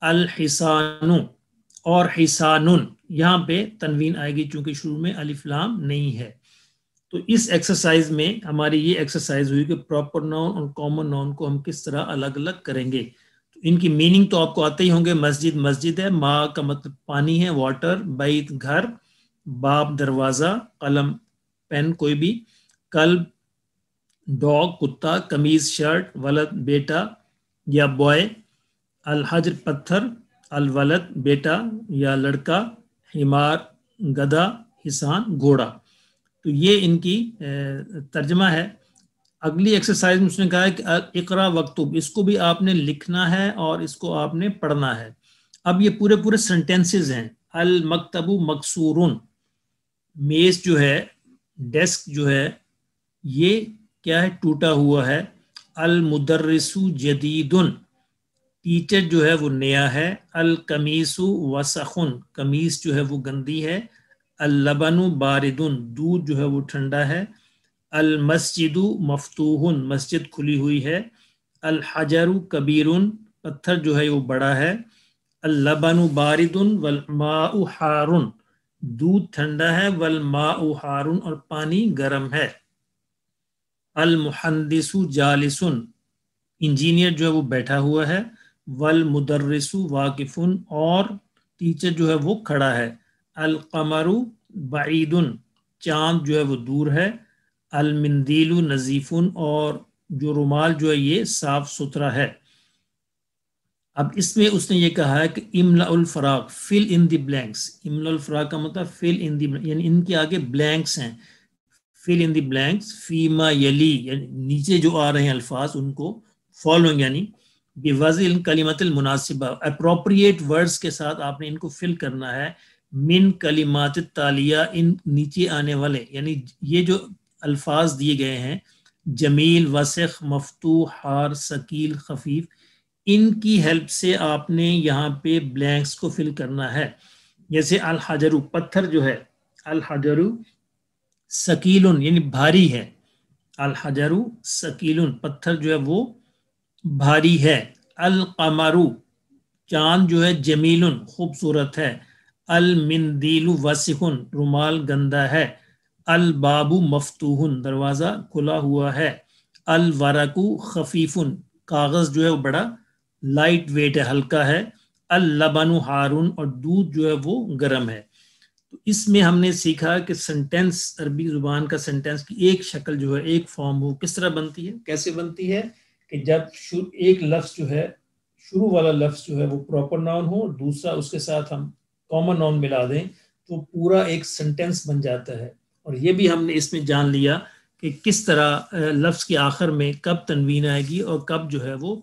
الحسان اور حسانن، یہاں پہ تنوین آئے گی چونکہ شروع میں الف لام نہیں ہے. تو اس ایکسرسائز میں ہماری یہ ایکسرسائز ہوئی کہ پراپر ناؤن اور کامن ناؤن کو ہم کس طرح الگ الگ کریں گے. تو ان کی میننگ تو آپ کو آتے ہی ہوں گے. مسجد مسجد ہے، ماء کا مطلب پانی ہے، واٹر. بیت گھر، باب دروازہ، قلم پین کوئی بھی، کلب ڈاگ کتا، قمیض شرٹ، ولد بیٹا یا بوائے، الحجر پتھر، الولد بیٹا یا لڑکا، حمار گدھا، حسان گھوڑا. تو یہ ان کی ترجمہ ہے. اگلی ایکسرسائز میں اس نے کہا ہے کہ اقرا وکتب، اس کو بھی آپ نے لکھنا ہے اور اس کو آپ نے پڑھنا ہے. اب یہ پورے پورے سینٹینسز ہیں. المکتب مکسورن، میز جو ہے، ڈیسک جو ہے، یہ کیا ہے؟ ٹوٹا ہوا ہے. المدرس جدیدن، ٹیچر جو ہے وہ نیا ہے. القمیص وسخن، قمیص جو ہے وہ گندی ہے. اللبن باردن، دودھ جو ہے وہ ٹھنڈا ہے. المسجد مفتوح، مسجد کھلی ہوئی ہے. الحجر کبیرن، پتھر جو ہے وہ بڑا ہے. اللبن بارد والماء حار، دودھ ٹھنڈا ہے. والماء حار، اور پانی گرم ہے. المحندس جالس، انجینئر جو ہے وہ بیٹھا ہوا ہے. والمدرس واقف، اور ٹیچر جو ہے وہ کھڑا ہے. القمر بعید، چاند جو ہے وہ دور ہے. المندیل نظیف، اور جو رومال جو ہے یہ صاف ستھرا ہے. اب اس میں اس نے یہ کہا ہے کہ املا الفراغ، فل ان دی بلینکس. املا الفراغ کا مطلب فل ان دی، یعنی ان کے آگے بلینکس ہیں. فل ان دی بلینکس فیما یلی، یعنی نیچے جو آ رہے ہیں الفاظ ان کو فالوئنگ، یعنی بوضع الکلمۃ المناسبہ، اپروپریٹ ورڈز کے ساتھ آپ نے ان کو فل کرنا ہے. من کلمات التالیہ، ان نیچے آنے والے، یعنی یہ جو الفاظ دیے گئے ہیں، جمیل، وسخ، مفتوح، حار، ثقیل، خفیف، ان کی ہیلپ سے آپ نے یہاں پہ بلینکس کو فل کرنا ہے. جیسے الحجر، پتھر جو ہے، الحجر ثقیل، یعنی بھاری ہے. الحجر ثقیل، پتھر جو ہے وہ بھاری ہے. القمر، چاند جو ہے، جمیل، خوبصورت ہے. المندیل وسخ، رومال گندا ہے. الباب مفتوح، دروازہ کھلا ہوا ہے. الورق خفیف، کاغذ جو ہے وہ بڑا لائٹ ویٹ ہے، ہلکا ہے. اللبن حارن، اور دودھ جو ہے وہ گرم ہے. تو اس میں ہم نے سیکھا کہ سنٹینس، عربی زبان کا سنٹینس کی ایک شکل جو ہے، ایک فارم ہو، کس طرح بنتی ہے، کیسے بنتی ہے کہ جب ایک لفظ جو ہے، شروع والا لفظ جو ہے وہ پراپر ناؤن ہو، دوسرا اس کے ساتھ ہم کامن ناؤن ملا دیں تو پورا ایک سنٹینس بن جاتا ہے. اور یہ بھی ہم نے اس میں جان لیا کہ کس طرح لفظ کے آخر میں کب تنوین آئے گی اور کب جو ہے وہ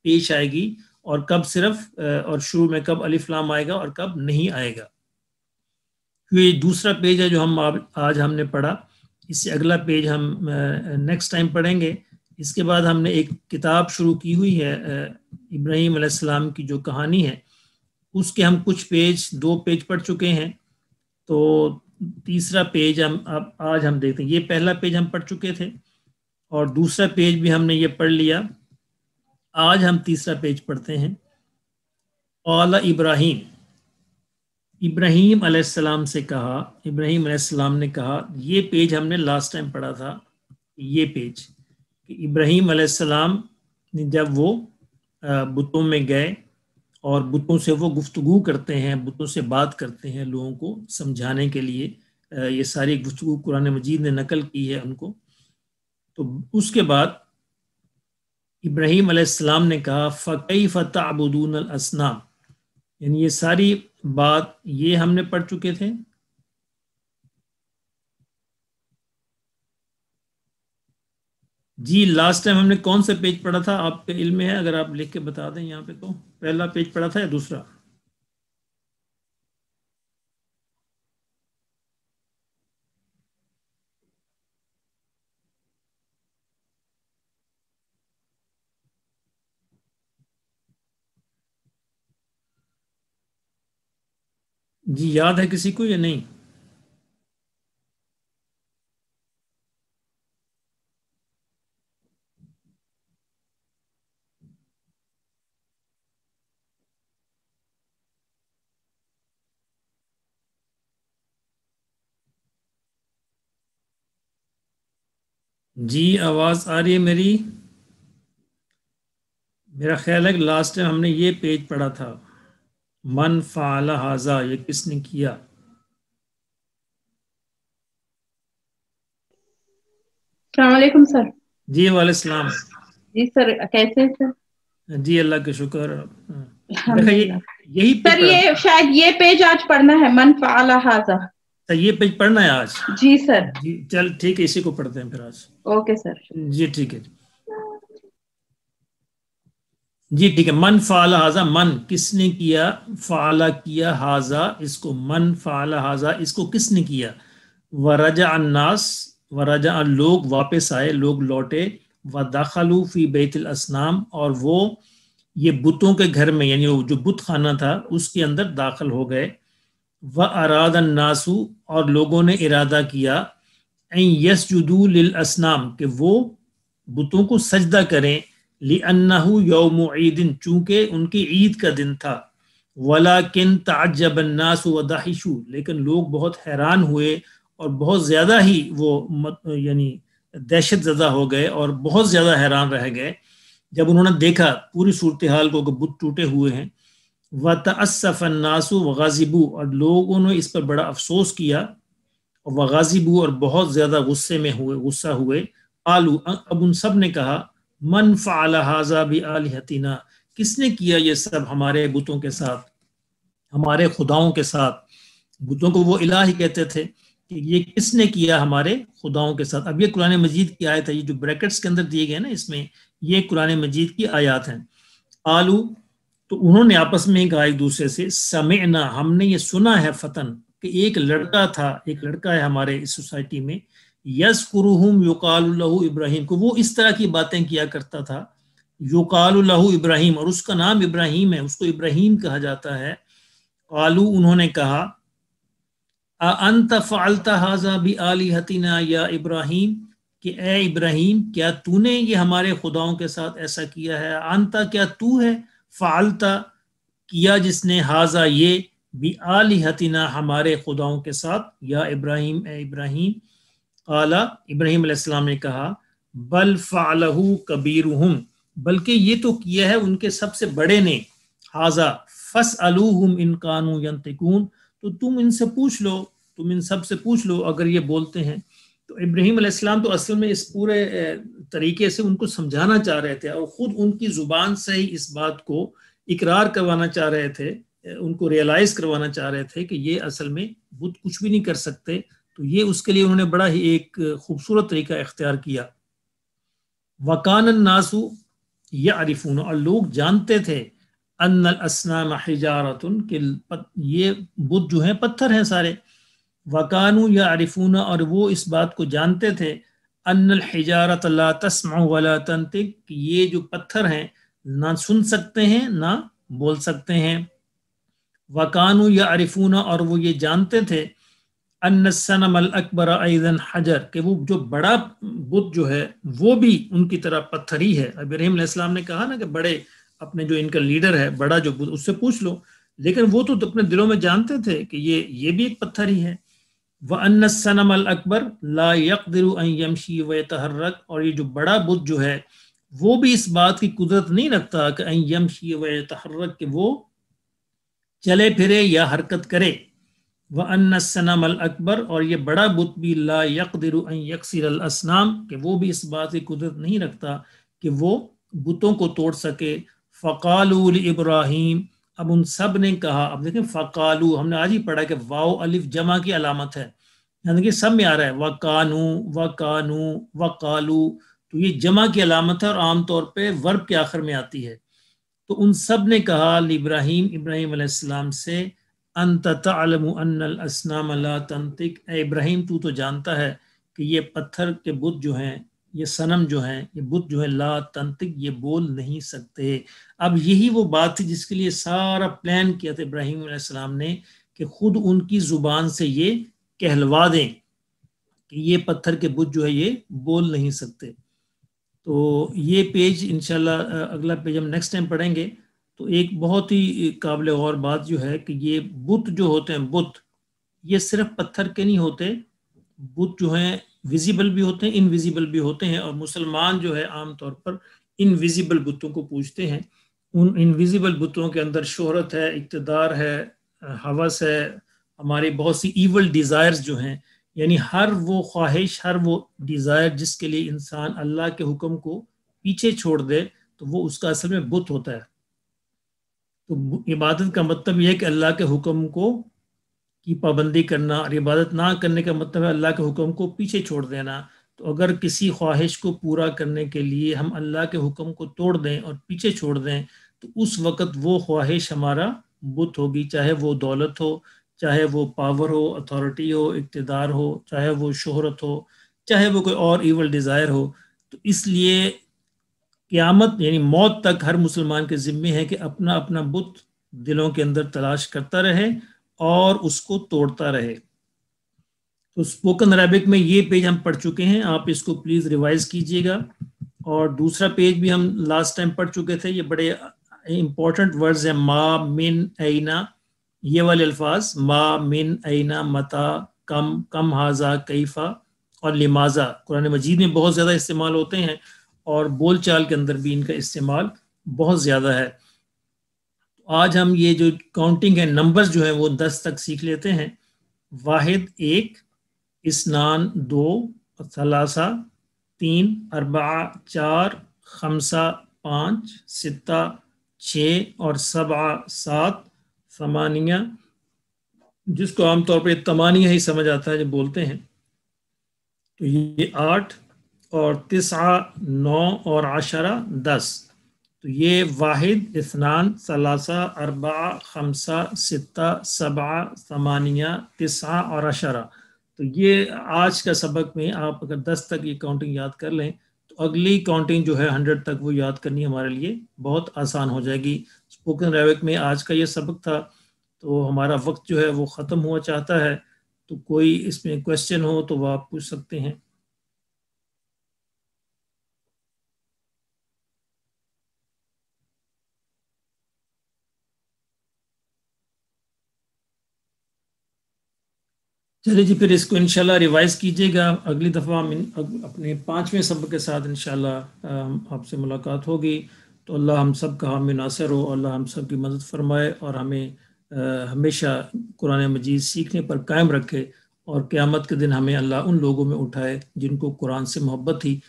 پیش آئے گی، اور کب صرف اور شروع میں کب الف لام آئے گا اور کب نہیں آئے گا. یہ دوسرا پیج ہے جو آج ہم نے پڑھا. اس سے اگلا پیج ہم نیکسٹ ٹائم پڑھیں گے. اس کے بعد ہم نے ایک کتاب شروع کی ہوئی ہے ابراہیم علیہ السلام کی جو کہانی ہے، اس کے ہم کچھ پیج 2 پیج پڑھ چکے ہیں. تو تیسرا پیج آج ہم دیکھتے ہیں. یہ پہلا پیج ہم پڑھ چکے تھے اور دوسرا پیج بھی ہم نے یہ پڑھ لیا. آج ہم تیسرا پیج پڑھتے ہیں. قال ابراہیم علیہ السلام سے کہا، ابراہیم علیہ السلام نے کہا. یہ پیج ہم نے لاسٹ ٹائم پڑھا تھا. یہ پیج کہ ابراہیم علیہ السلام جب وہ بتوں میں گئے اور بتوں سے وہ گفتگو کرتے ہیں، بتوں سے بات کرتے ہیں لوگوں کو سمجھانے کے لیے. یہ ساری گفتگو قرآن مجید نے نقل کی ہے ان کو. تو اس کے بعد ابراہیم علیہ السلام نے کہا فَكَيْفَ تَعْبُدُونَ الْأَصْنَامَ، یعنی یہ ساری بات یہ ہم نے پڑھ چکے تھے. جی لاسٹ ٹائم ہم نے کون سا پیج پڑھا تھا آپ کے علم میں ہے؟ اگر آپ لکھ کے بتا دیں یہاں پہ. تو پہلا پیج پڑھا تھا یا دوسرا؟ جی یاد ہے کسی کو یا نہیں؟ جی آواز آ رہی ہے میری؟ میرا خیال ہے کہ لاسٹ ٹائم ہم نے یہ پیج پڑھا تھا. من فعل ھذا، یہ کس نے کیا؟ السلام علیکم سر. جی وعلیکم السلام. جی سر کیسے ہیں سر؟ جی اللہ کا شکر. الحمدللہ. یہی سر یہ شاید یہ پیج آج پڑھنا ہے، من فعل ھذا. یہ پیج پڑھنا ہے آج؟ جی سر. جی چل ٹھیک ہے، اسی کو پڑھتے ہیں پھر آج. Okay sir. جی ٹھیک ہے. جی ٹھیک ہے. من فعل ھذا، من کس نے کیا، فعل کیا، ھذا اس کو، من فعل ھذا اس کو کس نے کیا. ورجع الناس، ورجع لوگ واپس آئے، لوگ لوٹے. ودخلوا فی بیت الاصنام، اور وہ یہ بتوں کے گھر میں، یعنی جو بت خانہ تھا اس کے اندر داخل ہو گئے. واراد الناس، اور لوگوں نے ارادہ کیا، ان یسجدوا للاصنام کہ وہ بتوں کو سجدہ کریں. لأنه یوم عید، چونکہ ان کی عید کا دن تھا. ولکن تعجب الناس وضحشوا، لیکن لوگ بہت حیران ہوئے اور بہت زیادہ ہی وہ یعنی دہشت زدہ ہو گئے اور بہت زیادہ حیران رہ گئے جب انہوں نے دیکھا پوری صورتحال کو کہ بت ٹوٹے ہوئے ہیں. وتأسف الناس وغضبوا، اور لوگوں نے اس پر بڑا افسوس کیا. وغضبوا، اور بہت زیادہ غصہ ہوئے. قالوا، اب ان سب نے کہا، من فعل ھذا بآلہتنا، کس نے کیا یہ سب ہمارے بتوں کے ساتھ، ہمارے خداؤں کے ساتھ. بتوں کو وہ الہ ہی کہتے تھے کہ یہ کس نے کیا ہمارے خداؤں کے ساتھ. اب یہ قرآن مجید کی آیت ہے، یہ جو بریکٹس کے اندر دیے گئے نا اس میں یہ قرآن مجید کی آیات ہیں. قالوا، تو انہوں نے آپس میں کہا ایک دوسرے سے، سمعنا، ہم نے یہ سنا ہے، فتن، کہ ایک لڑکا تھا، ایک لڑکا ہے ہمارے اس سوسائٹی میں، یذکرہم یقال لہ ابراہیم، کو وہ اس طرح کی باتیں کیا کرتا تھا. یقال لہ ابراہیم، اور اس کا نام ابراہیم ہے، اس کو ابراہیم کہا جاتا ہے. قالوا، انہوں نے کہا، انت فعلت ھذا بآلہتنا یا ابراہیم، کہ اے ابراہیم کیا تو نے یہ ہمارے خداؤں کے ساتھ ایسا کیا ہے. انت، کیا تو ہے، فعلت کیا جس نے، ھذا یہ، بآلہتنا ہمارے خداؤں کے ساتھ، یا ابراہیم اے ابراہیم. قال، ابراہیم علیہ السلام نے کہا، بل فعلہ کبیرہم، بلکہ یہ تو کیا ہے ان کے سب سے بڑے نے. ھذا فاسألوہم ان کانوا ینطقون، تو تم ان سے پوچھ لو، تم ان سب سے پوچھ لو اگر یہ بولتے ہیں. تو ابراہیم علیہ السلام تو اصل میں اس پورے طریقے سے ان کو سمجھانا چاہ رہے تھے اور خود ان کی زبان سے ہی اس بات کو اقرار کروانا چاہ رہے تھے، ان کو ریئلائز کروانا چاہ رہے تھے کہ یہ اصل میں بت کچھ بھی نہیں کر سکتے، تو یہ اس کے لیے انہوں نے بڑا ہی ایک خوبصورت طریقہ اختیار کیا. وَكَانَ النَّاسُ يَعْرِفُونَ، اور لوگ جانتے تھے، ان الاسنام حجارۃ، کہ یہ بت جو ہیں پتھر ہیں سارے. وَكَانُوا يَعْرِفُونَ، اور وہ اس بات کو جانتے تھے، ان الحجارۃ لا تسمع ولا تنطق، کہ یہ جو پتھر ہیں نہ سن سکتے ہیں نہ بول سکتے ہیں. وَكَانُوا يَعْرِفُونَ، اور وہ یہ جانتے تھے، ان الصنم الاکبر ایضا حجر، کہ وہ جو بڑا بت جو ہے وہ بھی ان کی طرح پتھر ہی ہے. ابراہیم علیہ السلام نے کہا نا کہ بڑے اپنے جو ان کا لیڈر ہے بڑا جو بت، اس سے پوچھ لو، لیکن وہ تو اپنے دلوں میں جانتے تھے کہ یہ بھی ایک پتھر ہی ہے. وَأَنَّ الصَّنَمَ الْأَكْبَرَ لَا يَقْدِرُ أَن يَمْشِيَ وَيَتَحَرَّكَ، اور یہ جو بڑا بت جو ہے وہ بھی اس بات کی قدرت نہیں رکھتا کہ أن يَمْشِيَ وَيَتَحَرَّكَ، کہ وہ چلے پھرے یا حرکت کرے. وَأَنَّ الصَّنَمَ الْأَكْبَرَ، اور یہ بڑا بت بھی لا يَقْدِرُ أَن يَكْسِرَ الْأَصْنَامَ، کہ وہ بھی اس بات کی قدرت نہیں رکھتا کہ وہ بتوں کو توڑ سکے. فَقَالُوا لِإِبْرَاهِيمَ، اب ان سب نے کہا، اب دیکھیں فَقَالُوا ہم نے آج ہی پڑھا کہ واو الف جمع کی علامت ہے، یعنی کہ سب میں آ رہا ہے وَقَانُوا وَقَانُوا وَقَالُوا، تو یہ جمع کی علامت ہے اور عام طور پہ ورب کے آخر میں آتی ہے. تو ان سب نے کہا ابراہیم علیہ السلام سے، انت تعلم ان الاسنام لا تنطق، اے ابراہیم تو جانتا ہے کہ یہ پتھر کے بت جو ہیں، یہ صنم جو ہیں، یہ بت جو ہیں، لا تنطق، یہ بول نہیں سکتے. اب یہی وہ بات تھی جس کے لیے سارا پلان کیا تھا ابراہیم علیہ السلام نے، کہ خود ان کی زبان سے یہ کہلوا دیں کہ یہ پتھر کے بت جو ہے یہ بول نہیں سکتے. تو یہ پیج انشاءاللہ اگلا پیج ہم نیکسٹ ٹائم پڑھیں گے. تو ایک بہت ہی قابل غور بات جو ہے کہ یہ بت جو ہوتے ہیں، بت یہ صرف پتھر کے نہیں ہوتے، بت جو ہیں ویزیبل بھی ہوتے ہیں، انویزیبل بھی ہوتے ہیں، اور مسلمان جو ہے عام طور پر انویزیبل بتوں کو پوجتے ہیں. ان انویزیبل بتوں کے اندر شہرت ہے، اقتدار ہے، ہوس ہے، ہماری بہت سی ایول ڈیزائرز جو ہیں، یعنی ہر وہ خواہش، ہر وہ ڈیزائر جس کے لیے انسان اللہ کے حکم کو پیچھے چھوڑ دے تو وہ اس کا اصل میں بت ہوتا ہے. تو عبادت کا مطلب یہ ہے کہ اللہ کے حکم کو کی پابندی کرنا، اور عبادت نہ کرنے کا مطلب ہے اللہ کے حکم کو پیچھے چھوڑ دینا. تو اگر کسی خواہش کو پورا کرنے کے لیے ہم اللہ کے حکم کو توڑ دیں اور پیچھے چھوڑ دیں تو اس وقت وہ خواہش ہمارا بت ہوگی، چاہے وہ دولت ہو، چاہے وہ پاور ہو، اتھارٹی ہو، اقتدار ہو، چاہے وہ شہرت ہو، چاہے وہ کوئی اور ایول ڈیزائر ہو. تو اس لیے قیامت یعنی موت تک ہر مسلمان کے ذمے ہے کہ اپنا اپنا بت دلوں کے اندر تلاش کرتا رہے اور اس کو توڑتا رہے. تو اسپوکن عربک میں یہ پیج ہم پڑھ چکے ہیں، آپ اس کو پلیز ریوائز کیجئے گا. اور دوسرا پیج بھی ہم لاسٹ ٹائم پڑھ چکے تھے، یہ بڑے امپورٹنٹ ورڈز ہیں، ما، من، اینا، یہ والے الفاظ، ما، من، اینا، متا، کم، کم ہاذا، کیفا اور لماذا قرآن مجید میں بہت زیادہ استعمال ہوتے ہیں، اور بول چال کے اندر بھی ان کا استعمال بہت زیادہ ہے. آج ہم یہ جو کاؤنٹنگ ہے، نمبرز جو ہیں وہ 10 تک سیکھ لیتے ہیں. 1 1، 2 2، 3 3، 4 4، 5 5، 6 6 اور 7 7، 8، جس کو عام طور پہ تمانیہ ہی سمجھ آتا ہے جب بولتے ہیں. تو یہ 8 اور 9 9 اور 10، تو یہ 1 2 3 4 5 6 7 8 9 اور 10. تو یہ آج کا سبق میں آپ اگر 10 تک یہ کاؤنٹنگ یاد کر لیں تو اگلی کاؤنٹنگ جو ہے 100 تک وہ یاد کرنی ہمارے لیے بہت آسان ہو جائے گی. اسپوکن عربک میں آج کا یہ سبق تھا. تو ہمارا وقت جو ہے وہ ختم ہوا چاہتا ہے، تو کوئی اس میں کوشچن ہو تو وہ آپ پوچھ سکتے ہیں. چلیے جی، پھر اس کو انشاءاللہ ریوائز کیجیے گا. اگلی دفعہ ہم اپنے 5ویں سبق کے ساتھ انشاءاللہ آپ سے ملاقات ہوگی. تو اللہ ہم سب کا حامی ناصر ہو، اللہ ہم سب کی مدد فرمائے اور ہمیں ہمیشہ قرآن مجید سیکھنے پر قائم رکھے، اور قیامت کے دن ہمیں اللہ ان لوگوں میں اٹھائے جن کو قرآن سے محبت تھی.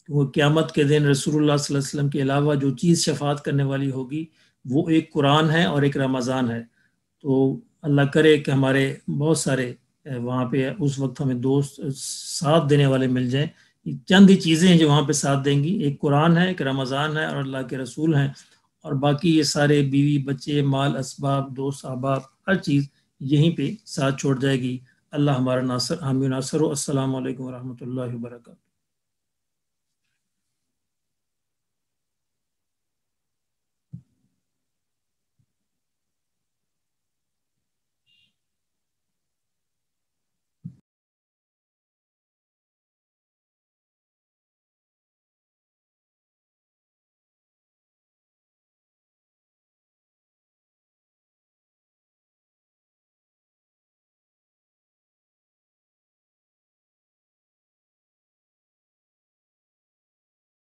وہ قیامت کے دن رسول اللہ صلی اللہ علیہ وسلم کے علاوہ جو چیز شفاعت کرنے والی ہوگی وہ ایک قرآن ہے اور ایک رمضان ہے. تو اللہ کرے کہ ہمارے بہت سارے وہاں پہ اس وقت ہمیں دوست ساتھ دینے والے مل جائیں. چند ہی چیزیں ہیں جو وہاں پہ ساتھ دیں گی. ایک قرآن ہے، ایک رمضان ہے، اور اللہ کے رسول ہیں. اور باقی یہ سارے بیوی بچے مال اسباب دوست احباب ہر چیز یہیں پہ ساتھ چھوڑ جائے گی. اللہ ہمارا ناصر حامی ناصر ہو. السلام علیکم ورحمۃ اللہ وبرکاتہ.